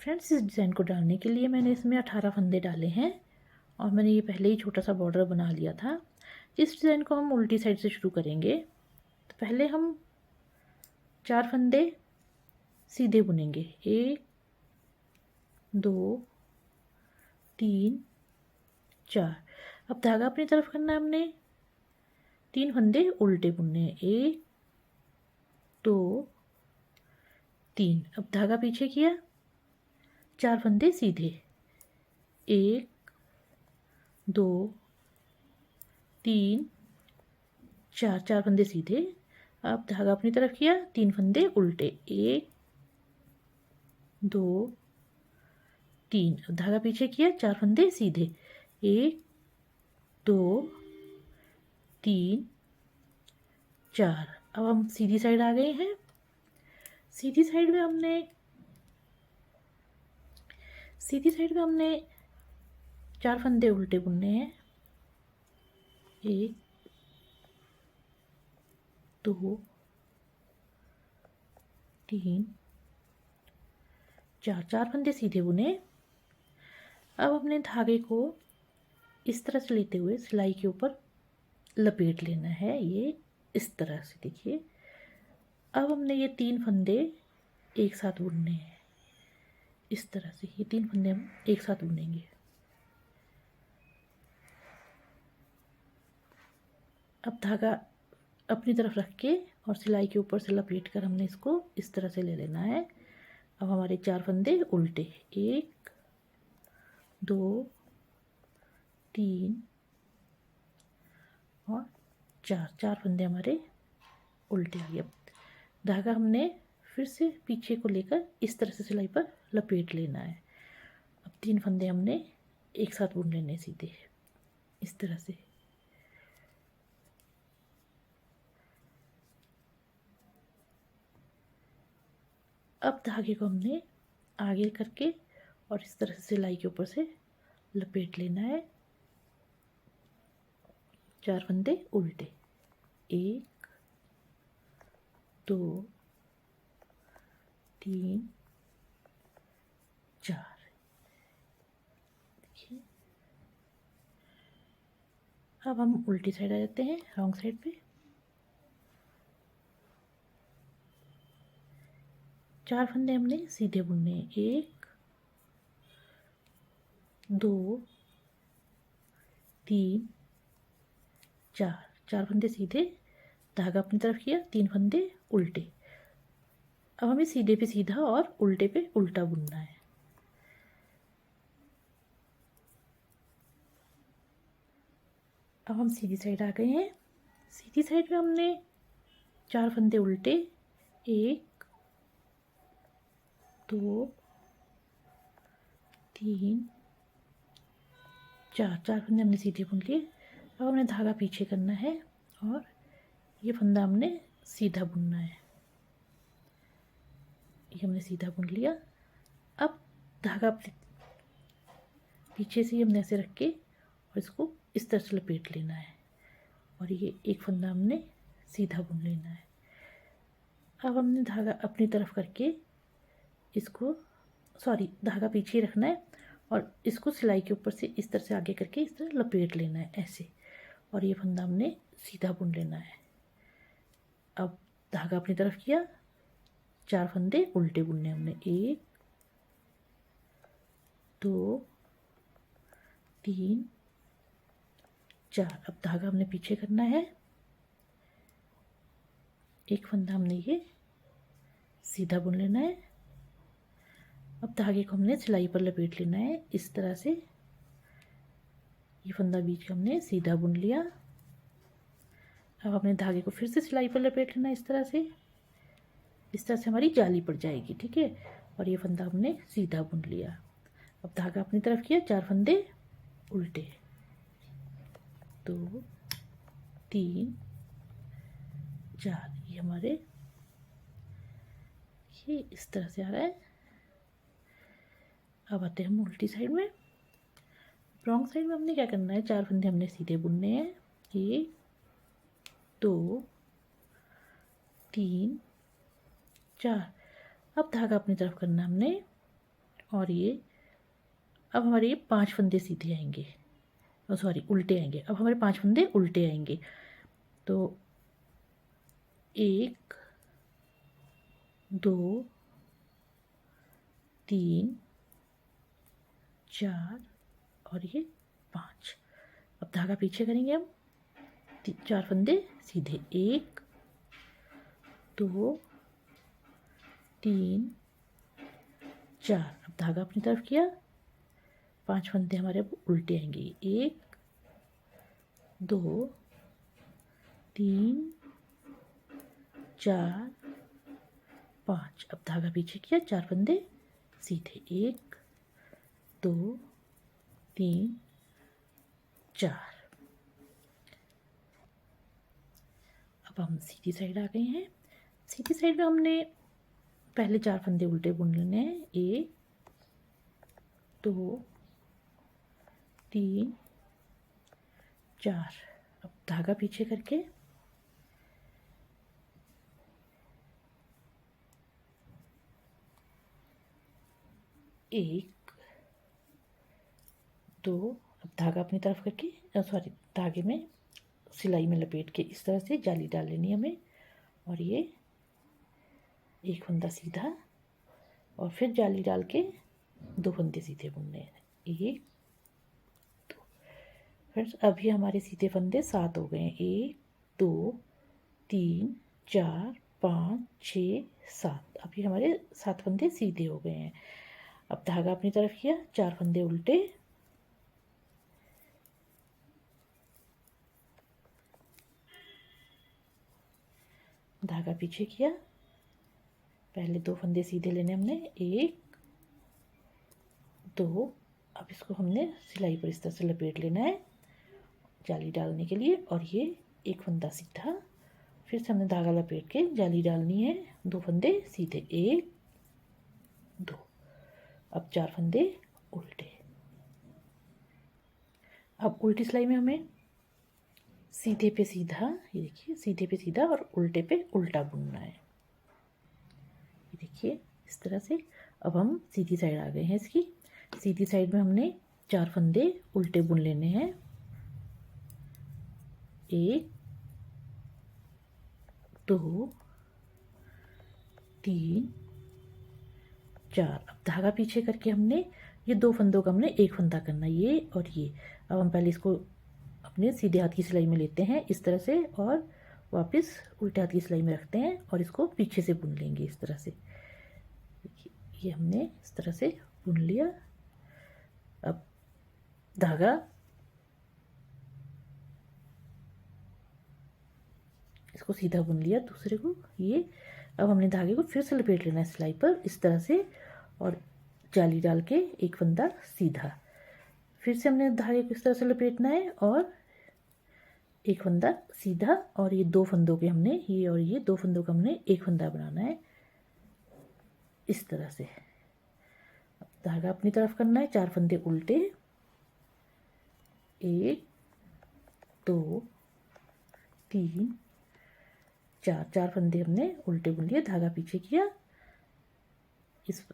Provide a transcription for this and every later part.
Friends, इस design को डालने के लिए मैंने इसमें 18 फंदे डाले हैं और मैंने ये पहले ही छोटा सा बॉर्डर बना लिया था। इस डिज़ाइन को हम उल्टी साइड से शुरू करेंगे। तो पहले हम 4 फंदे सीधे बुनेंगे। 1 2 3 4। अब धागा अपनी तरफ करना है हमने। 3 फंदे उल्टे बुनने हैं। 1 2 3। अब धागा पीछे किया, 4 फंदे सीधे। 1 2 3 4। 4 फंदे सीधे। अब धागा अपनी तरफ किया, 3 फंदे उल्टे। 1 2 3। अब धागा पीछे किया, 4 फंदे सीधे। 1 2 3 4। अब हम सीधी साइड आ गए हैं। सीधी साइड में हमने 4 फंदे उल्टे बुनने हैं। 1 2 3 4। 4 फंदे सीधे बुने। अब अपने धागे को इस तरह से लेते हुए सिलाई के ऊपर लपेट लेना है। ये इस तरह से देखिए। अब हमने ये 3 फंदे एक साथ बुनने हैं। इस तरह से ये 3 फंदे हम एक साथ बुनेंगे। अब धागा अपनी तरफ रख के और सिलाई के ऊपर से लपेट कर हमने इसको इस तरह से ले लेना है। अब हमारे 4 फंदे उल्टे। 1 2 3 और 4। 4 फंदे हमारे उल्टे आ गए। धागा हमने फिर से पीछे को लेकर इस तरह से सिलाई पर लपेट लेना है। अब 3 फंदे हमने एक साथ बुन लेने सीधे इस तरह से। अब धागे को हमने आगे करके और इस तरह से सिलाई के ऊपर से लपेट लेना है। 4 फंदे उल्टे। 1 2 3 4। देखिए, अब हम उल्टी साइड आ जाते हैं, रॉन्ग साइड पे। 4 फंदे हमने सीधे बुनने हैं। 1 2 3 4। 4 फंदे सीधे। धागा अपनी तरफ किया, 3 फंदे उल्टे। अब हमें सीधे पे सीधा और उल्टे पे उल्टा बुनना है। अब हम सीधी साइड आ गए हैं। सीधी साइड में हमने 4 फंदे उल्टे। 1 2 3 4। 4 फंदे हमने सीधे बुन लिए। अब हमने धागा पीछे करना है और ये फंदा हमने सीधा बुनना है। ये हमने सीधा बुन लिया। अब धागा पीछे से हमने ऐसे रख के और इसको इस तरह से लपेट लेना है और ये एक फंदा हमने सीधा बुन लेना है। अब हमने धागा अपनी तरफ करके इसको धागा पीछे रखना है और इसको सिलाई के ऊपर से इस तरह से आगे करके इस तरह लपेट लेना है ऐसे, और ये फंदा हमने सीधा बुन लेना है। अब धागा अपनी तरफ किया, 4 फंदे उल्टे बुनने हमने। 1 2 3 4। अब धागा हमने पीछे करना है। एक फंदा हमने ये सीधा बुन लेना है। अब धागे को हमने सिलाई पर लपेट लेना है इस तरह से। ये फंदा बीच का हमने सीधा बुन लिया। अब अपने धागे को फिर से सिलाई पर लपेट लेना है इस तरह से। इस तरह से हमारी जाली पड़ जाएगी, ठीक है। और ये फंदा हमने सीधा बुन लिया। अब धागा अपनी तरफ किया, 4 फंदे उल्टे। 2 3 4। ये हमारे ये इस तरह से आ रहा है। अब आते हैं हम उल्टी साइड में। रॉन्ग साइड में हमने क्या करना है, 4 फंदे हमने सीधे बुनने हैं। 1 2 3 4। अब धागा अपनी तरफ करना हमने और ये अब हमारे ये 5 फंदे सीधे आएंगे, सॉरी उल्टे आएंगे। अब हमारे 5 फंदे उल्टे आएंगे। तो 1 2 3 4 और ये 5। अब धागा पीछे करेंगे हम, 4 फंदे सीधे, 1 2 3 4। अब धागा अपनी तरफ किया, 5 फंदे हमारे अब उल्टे आएंगे, 1 2 3 4 5। अब धागा पीछे किया, 4 फंदे सीधे, 1 2 3 4। अब हम सीधी साइड आ गए हैं। सीधी साइड में हमने पहले 4 फंदे उल्टे बुन लेने हैं, 1 2 3 4। अब धागा पीछे करके 1 2। अब धागा अपनी तरफ करके सॉरी धागे में सिलाई में लपेट के इस तरह से जाली डाल लेनी है हमें, और ये एक फंदा सीधा और फिर जाली डाल के 2 फंदे सीधे बुनने हैं, 1 2। फ्रेंड्स अभी हमारे सीधे फंदे 7 हो गए हैं, 1 2 3 4 5 6 7। अभी हमारे 7 फंदे सीधे हो गए हैं। अब धागा अपनी तरफ किया, 4 फंदे उल्टे, धागा पीछे किया, पहले 2 फंदे सीधे लेने हमने, 1 2। अब इसको हमने सिलाई पर इस तरह से लपेट लेना है जाली डालने के लिए, और ये एक फंदा सीधा, फिर से हमने धागा लपेट के जाली डालनी है, 2 फंदे सीधे, 1 2। अब 4 फंदे उल्टे। अब उल्टी सिलाई में हमें सीधे पे सीधा, ये देखिए सीधे पे सीधा और उल्टे पे उल्टा बुनना है, ये देखिए इस तरह से। अब हम सीधी साइड आ गए हैं इसकी। सीधी साइड में हमने 4 फंदे उल्टे बुन लेने हैं, 1 2 3 4। अब धागा पीछे करके हमने ये 2 फंदों का हमने एक फंदा करना, ये और ये। अब हम पहले इसको अपने सीधे हाथ की सिलाई में लेते हैं इस तरह से, और वापस उल्टे हाथ की सिलाई में रखते हैं और इसको पीछे से बुन लेंगे इस तरह से। ये हमने इस तरह से बुन लिया। अब धागा इसको सीधा बुन लिया दूसरे को, ये। अब हमने धागे को फिर से लपेट लेना है सिलाई पर इस तरह से, और जाली डाल के एक फंदा सीधा, फिर से हमने धागे को इस तरह से लपेटना है और एक फंदा सीधा, और ये 2 फंदों के हमने, ये और ये 2 फंदों का हमने एक फंदा बनाना है इस तरह से। अब धागा अपनी तरफ करना है, 4 फंदे उल्टे, 1 2 3 4। 4 फंदे हमने उल्टे बुन लिए, धागा पीछे किया, इस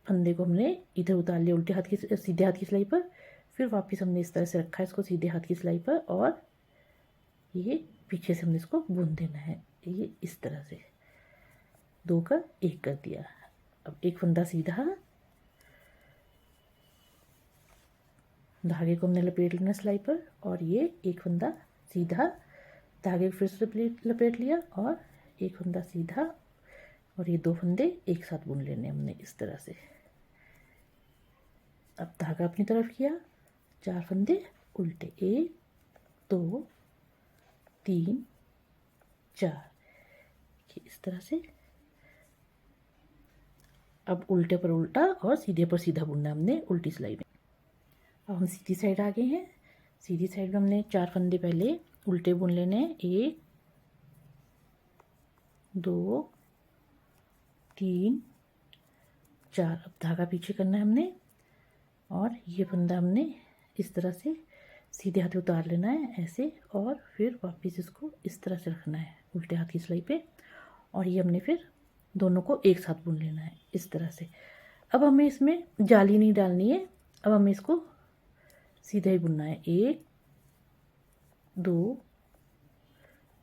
फंदे को हमने इधर उतार लिया उल्टे हाथ की सीधे हाथ की सिलाई पर, फिर वापस हमने इस तरह से रखा है इसको सीधे हाथ की सिलाई पर, और ये पीछे से हमने इसको बुन देना है, ये इस तरह से 2 का 1 कर दिया। अब एक फंदा सीधा, धागे को हमने लपेट लेना सिलाई पर, और ये एक फंदा सीधा, धागे को फिर से लपेट लिया और एक फंदा सीधा, और ये 2 फंदे एक साथ बुन लेने हमने इस तरह से। अब धागा अपनी तरफ किया, 4 फंदे उल्टे, 1 2 3 4, इस तरह से। अब उल्टे पर उल्टा और सीधे पर सीधा बुनना हमने उल्टी सिलाई में। अब हम सीधी साइड आ गए हैं। सीधी साइड में हमने 4 फंदे पहले उल्टे बुन लेने हैं, 1 2 3 4। अब धागा पीछे करना है हमने, और ये फंदा हमने इस तरह से सीधे हाथ उतार लेना है ऐसे, और फिर वापस इसको इस तरह से रखना है उल्टे हाथ की सिलाई पे, और ये हमने फिर दोनों को एक साथ बुन लेना है इस तरह से। अब हमें इसमें जाली नहीं डालनी है, अब हमें इसको सीधा ही बुनना है। 1 2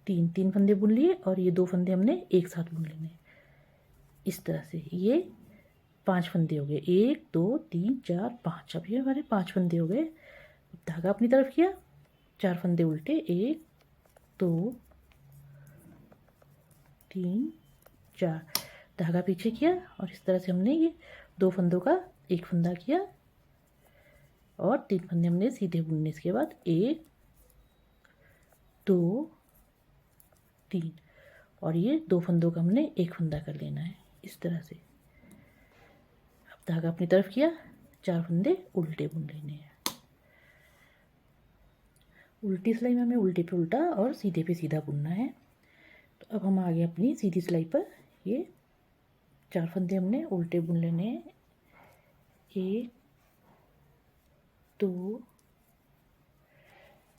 3 फंदे बुन लिए और ये 2 फंदे हमने एक साथ बुन लेने इस तरह से। ये 5 फंदे हो गए, 1 2 3 4 5। अब ये हमारे 5 फंदे हो गए। धागा अपनी तरफ किया, 4 फंदे उल्टे, 1 2 3 4, धागा पीछे किया और इस तरह से हमने ये 2 फंदों का एक फंदा किया और 3 फंदे हमने सीधे बुनने। इसके बाद 1 2 3 और ये 2 फंदों का हमने एक फंदा कर लेना है इस तरह से। अब धागा अपनी तरफ किया, 4 फंदे उल्टे बुन लेने हैं। उल्टी सिलाई में हमें उल्टे पे उल्टा और सीधे पे सीधा बुनना है। तो अब हम आगे अपनी सीधी सिलाई पर ये 4 फंदे हमने उल्टे बुन लेने हैं। 1 2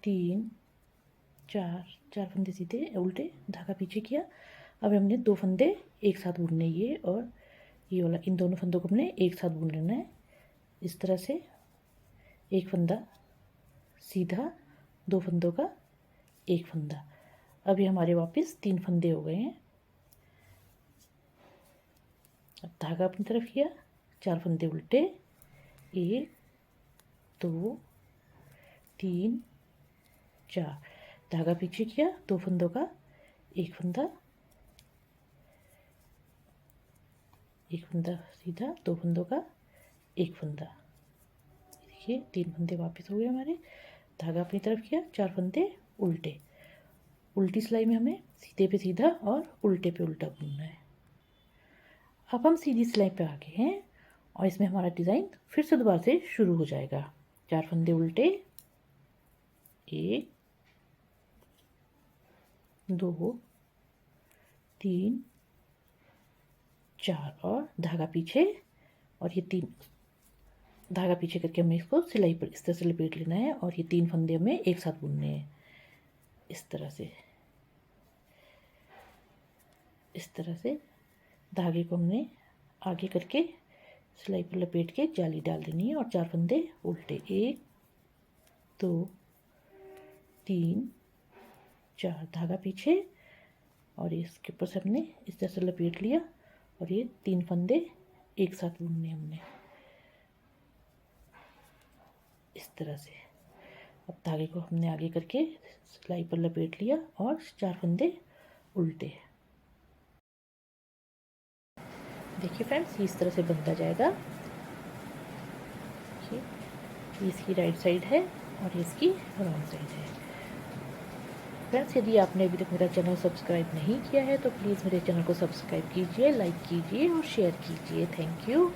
3 4 फंदे सीधे उल्टे, धागा पीछे किया। अब हमने 2 फंदे एक साथ बुनने, ये और ये वाला, इन दोनों फंदों को हमने एक साथ बुन लेना है इस तरह से। एक फंदा सीधा, 2 फंदों का एक फंदा। अब ये हमारे वापस 3 फंदे हो गए हैं। अब धागा अपनी तरफ किया, 4 फंदे उल्टे, 1 2 3 4, धागा पीछे किया, 2 फंदों का एक फंदा, एक फंदा सीधा, 2 फंदों का एक फंदा। देखिए 3 फंदे वापस हो गए हमारे। धागा अपनी तरफ किया, 4 फंदे उल्टे। उल्टी सिलाई में हमें सीधे पे सीधा और उल्टे पे उल्टा बुनना है। अब हम सीधी सिलाई पे आ गए हैं और इसमें हमारा डिज़ाइन फिर से दोबारा से शुरू हो जाएगा। 4 फंदे उल्टे, 1 2 3 4 और धागा पीछे, और ये 3 धागा पीछे करके हमें इसको सिलाई पर इस तरह से लपेट लेना है और ये 3 फंदे हमें एक साथ बुनने हैं इस तरह से। इस तरह से धागे को हमने आगे करके सिलाई पर लपेट के जाली डाल देनी है और 4 फंदे उल्टे, 1 2 3 4, धागा पीछे और इसके ऊपर से हमने इस तरह से लपेट लिया और ये 3 फंदे एक साथ बुनने हमने इस तरह से। अब धागे को हमने आगे करके सिलाई पर लपेट लिया और 4 फंदे उल्टे। देखिए फ्रेंड्स, ये इस तरह से बनता जाएगा। ये इसकी राइट साइड है और इसकी रॉन्ग साइड है। फ्रेंड्स, यदि आपने अभी तक मेरा चैनल सब्सक्राइब नहीं किया है तो प्लीज़ मेरे चैनल को सब्सक्राइब कीजिए, लाइक कीजिए और शेयर कीजिए। Thank you.